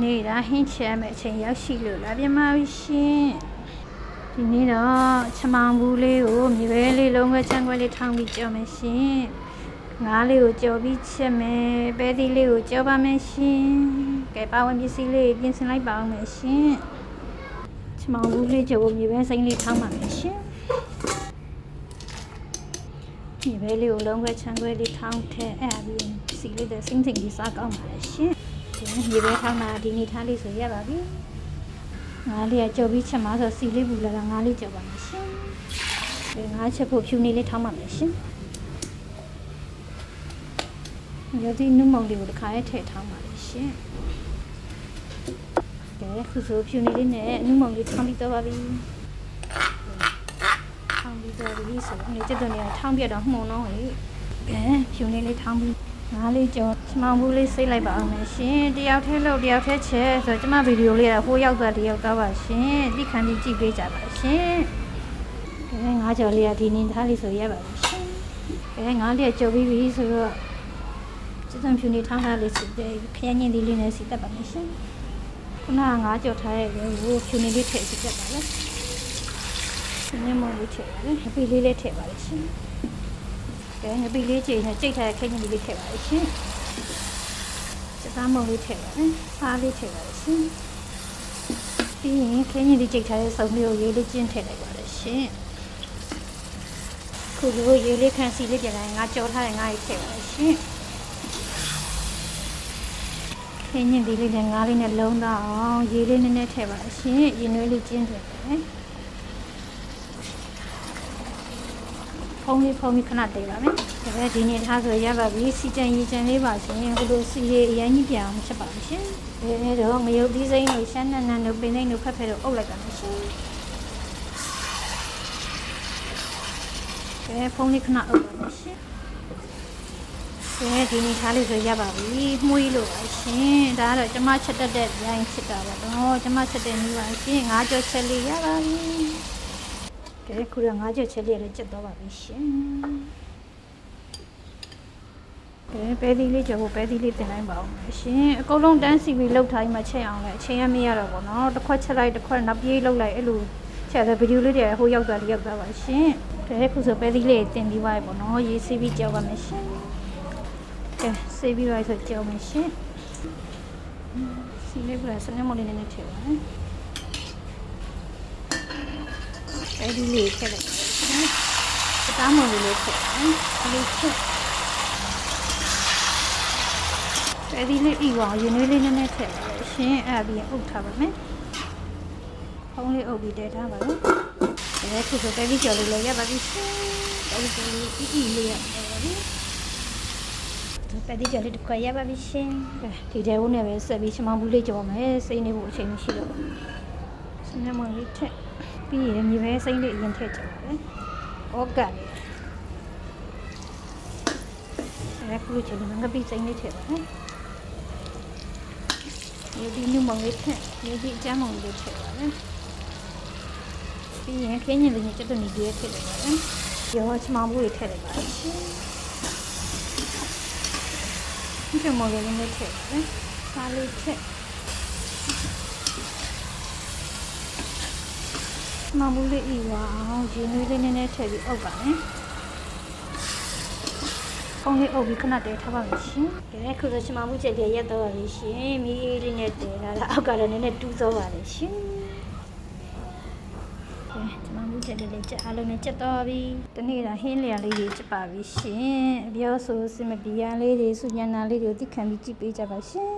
နေ့တာဟင်းချမ်းမဲ့အချိန်ရောက်ရှိလို့လာပြန်ပါပြီရှင်ဒီနေ့တော့ချမောင်ဘူးလေးကိုမြေပဲလေးလုံးခွဲချမ်းခွဲလေးထောင်းပြီးကြော်မယ်ရှင်ငါးလေးကိုကြော်ပြီးချက်မယ်ပဲသီးလေးကိုကြော်ပါမယ်ရှင်ကဲပါဝင်ပစ္စည်းလေးပြင်ဆင်လိုက်ပါအောင်မယ်ရှင်ချမောင်ဘူးလေးကြော်ဖို့မြေပဲစိမ်းလေးထောင်းပါမယ်ရှင်မြေပဲလေးကိုလုံးခွဲချမ်းခွဲလေးထောင်းထဲအဲ့ပြီးစီလေးတဲ့စိမ့်စိမ့်လေးစားကောင်းပါလေရှင်မြေပဲထောင်းတာဒီနေ့ထားလေးဆိုရပါပြီငါးလေးကကြော်ပြီးချက်မှာဆိုစီလေးပူလာတာငါးလေးကြော်ပါမယ်ရှင်ဒီငါးချက်ဖို့ဖြူနေလေးထောင်းပါမယ်ရှင်ရုပ်သီးနုမုံလေးကိုတစ်ခါလေးထည့်ထောင်းပါလေရှင်ကဲခုဆိုဖြူနေလေးနဲ့နုမုံလေးထောင်းပြီးတော့ပါပြီထောင်းပြီးတော့ပြီဆိုတော့နေတက်တော့နေထောင်းပြတော့မှုံတော့ဟေ့ကဲဖြူနေလေးထောင်းပြီးငါးလေးကြော်ချမောင်ဘူးလေးစိတ်လိုက်ပါအောင်မယ်ရှင်တယောက်ထဲလို့တယောက်ထဲချက်ဆိုတော့ကျမဗီဒီယိုလေးကဟိုရောက်သွားတယောက်သွားပါရှင်သိခံပြီးကြည့်ပေးကြပါရှင်ကဲငါးကြော်လေးကဒီနေ့ထားလေးဆိုရပါပြီရှင်ကဲငါးလေးကြော်ပြီးပြီဆိုတော့စံဖြူနေထောင်းထားလေးစီတဲ့ခရမ်းညင်းလေးနဲ့စီတက်ပါမယ်ရှင်ခုနကငါးကြော်ထားရဲ့ကိုဖြူနေလေးထည့်စီတက်ပါလေနည်းမလို့ထည့်ပါလေဟပီလေးထည့်ပါလေရှင်ကဲငပိလေးချိန်နဲ့ကြိတ်ထားတဲ့ခင်းကြီးလေးထည့်ပါလိမ့်ရှင်စသားမုံလေးထည့်ပါမယ်စားလေးထည့်ပါလိမ့်ရှင်ပြီးရင်ခင်းကြီးလေးကြိတ်ထားတဲ့စုံလေးကိုရေးလေးကျင်းထည့်လိုက်ပါလိမ့်ရှင်ခုလိုရေးလေးခန့်စီလေးပြန်လိုက်ငါကြော်ထားတဲ့ငါးလေးထည့်ပါလိမ့်ရှင်ခင်းကြီးလေးနဲ့ငါးလေးနဲ့လုံးတော့အောင်ရေးလေးနည်းနည်းထည့်ပါလိမ့်ရှင်ရင်နွေးလေးကျင်းထည့်ပါမယ်ဖုံးလေးခဏတိတ်ပါမယ်ဒါပဲဒီနေ့ထားဆိုရပါပြီစီကြံရေကြံလေးပါရှင်ဟိုလိုစီရေအရင်ကြီးပြန်အောင်ချက်ပါမယ်ရှင်ဒါတော့ငရုတ်သီးစိမ်းတို့ရှမ်းနန်းတို့ပင်သိမ်းတို့ဖက်ဖက်တို့အုပ်လိုက်ပါမယ်ရှင်ကဲဖုံးလေးခဏအုပ်ပါမယ်ရှင်ကဲဒီနေ့ထားလေးဆိုရပါပြီမှုီးလို့ပါရှင်ဒါကတော့ကျမချက်တတ်တဲ့ဗျိုင်းချက်တာပါတော့ကျမချက်တဲ့နည်းပါရှင်ငါးကြောချက်လေးရပါပြီကဲခုတော့ငါးချက်ချက်လေးလည်းချက်တော့ပါပြီရှင်ကဲပဲသီးလေးကြော်ဖို့ပဲသီးလေးတင်လိုက်ပါဦးရှင်အကုန်လုံးတန်းစီပြီးလှုပ်ထားပြီးမှချက်အောင်လဲအချိန်ရမရတော့ဘောနော်တစ်ခွက်ချက်လိုက်တစ်ခွက်နောက်ပြေးလှုပ်လိုက်အဲ့လိုချက်တဲ့ဗီဒီယိုလေးတွေဟိုရောက်သွားပါရှင်ကဲခုဆိုပဲသီးလေးတင်ပြီးပါပြီဘောနော်ရေးစီးပြီးကြော်ပါမယ်ရှင်ကဲစီးပြီးပါဆိုကြော်မယ်ရှင်စီးလေးကစနေမလေးနဲ့ထည့်ပါမယ်ပဲသီးလေးထည့်လိုက်ရှင်တားမလေးလေးထည့်ပါမယ်လေးချက်ပဲဒီလေးဤပါရင်နွေးလေးနည်းနည်းထည့်ပါမယ်ရှင်အဲ့ပြီးအုပ်ထားပါမယ်ဖုံးလေးအုပ်ပြီးတည်ထားပါမယ်ဒါခုဆိုပဲဒီကြော်လေးလည်းရပါပြီရှင်ပဲဒီကြော်လေးဤလေးရပါပြီပဲဒီကြော်လေးတစ်ခွက်ရပါပြီရှင်ဒီတဲဦးနဲ့ပဲဆက်ပြီးချမောင်ဘူးလေးကြော်မယ်စိမ့်နေဖို့အချိန်မရှိတော့စနေမလေးထည့်ပြီးရင်မြေပဲစိမ့်လေးအရင်ထည့်ကြပါမယ်ဩကတ်အဲ့ခုချင်ငါပြီးစိမ့်လေးထည့်ပါမယ်ဒီနုမုံလေးထည့်ဒီအကျမ်းမုံလေးထည့်ပါမယ်ပြီးရင်ခင်းညင်လေးချက်တော့နေပြည့်ထည့်လိုက်ပါမယ်ရောချမောင်ဘူးလေးထည့်လိုက်ပါရှင်ဒီမော်လေးနဲ့ထည့်ပါမယ်စားလေးထည့်မောင်ဘူးလေးဤဝအောင်ရင်းနှီးလေးနည်းနည်းထည့်ပြီးအုပ်ပါမယ်ဖုံးလေးအုပ်ပြီးခဏတည်းထားပါမယ်ရှင်။ဒါခုဆိုချမောင်မှုချက်လေးရက်တော့ပါပြီရှင်။မီးလေးနဲ့တည်လာတာအောက်ကတော့နည်းနည်းတူးစောပါလေရှင်။ချမောင်မှုချက်လေးချက်အားလုံးနဲ့ချက်တော့ပြီ။တနေ့တာဟင်းလျာလေးတွေချက်ပါပြီရှင်။အပြောဆိုစင်မပီယာလေးတွေစုညနာလေးတွေကိုသိခံပြီးကြည့်ပေးကြပါရှင်